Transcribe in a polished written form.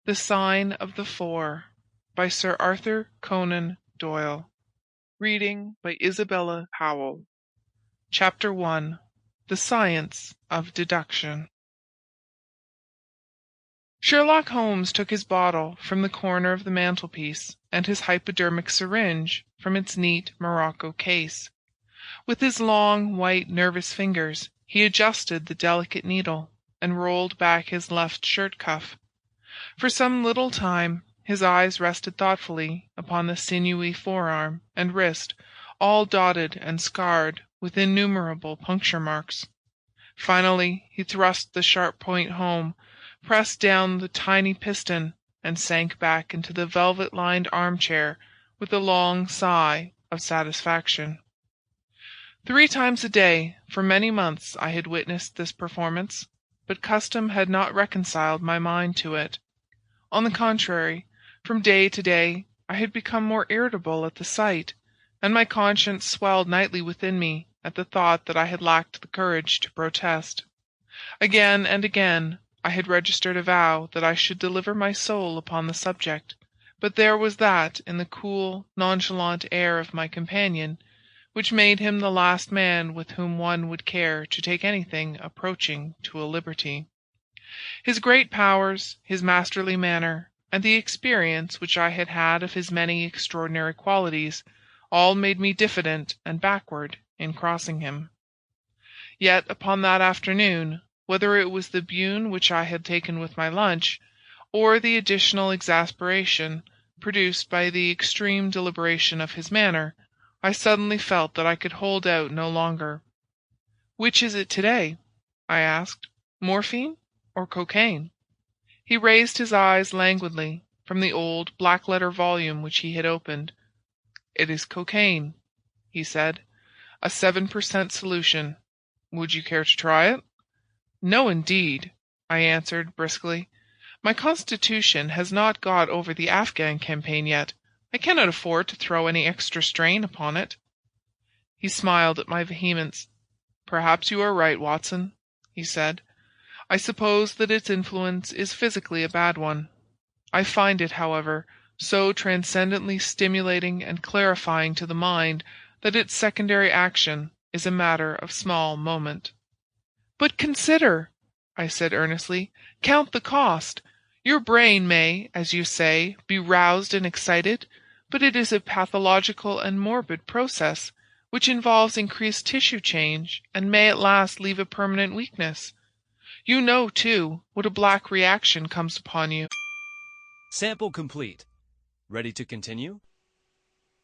The Sign of the Four by Sir Arthur Conan Doyle. Reading by Isabella Howell. Chapter 1. The Science of Deduction. Sherlock Holmes took his bottle from the corner of the mantelpiece and his hypodermic syringe from its neat morocco case. With his long, white, nervous fingers he adjusted the delicate needle and rolled back his left shirt cuff. For some little time his eyes rested thoughtfully upon the sinewy forearm and wrist, all dotted and scarred with innumerable puncture marks. Finally he thrust the sharp point home, pressed down the tiny piston, and sank back into the velvet-lined armchair with a long sigh of satisfaction. 3 times a day for many months I had witnessed this performance, but custom had not reconciled my mind to it. On the contrary, from day to day I had become more irritable at the sight, and my conscience swelled nightly within me at the thought that I had lacked the courage to protest. Again and again I had registered a vow that I should deliver my soul upon the subject, but there was that in the cool, nonchalant air of my companion which made him the last man with whom one would care to take anything approaching to a liberty. His great powers, his masterly manner, and the experience which I had had of his many extraordinary qualities, all made me diffident and backward in crossing him. Yet upon that afternoon, whether it was the bune which I had taken with my lunch, or the additional exasperation produced by the extreme deliberation of his manner, I suddenly felt that I could hold out no longer. "Which is it today?" I asked. "Morphine or cocaine?" He raised his eyes languidly from the old black-letter volume which he had opened. "It is cocaine," he said. "A 7% solution. Would you care to try it?" "No, indeed," I answered briskly. "My constitution has not got over the Afghan campaign yet. I cannot afford to throw any extra strain upon it." He smiled at my vehemence. "Perhaps you are right, Watson," he said. "I suppose that its influence is physically a bad one. I find it, however, so transcendently stimulating and clarifying to the mind that its secondary action is a matter of small moment." "But consider," I said earnestly. "Count the cost. Your brain may, as you say, be roused and excited, but it is a pathological and morbid process, which involves increased tissue change and may at last leave a permanent weakness. You know, too, what a black reaction comes upon you." Sample complete. Ready to continue?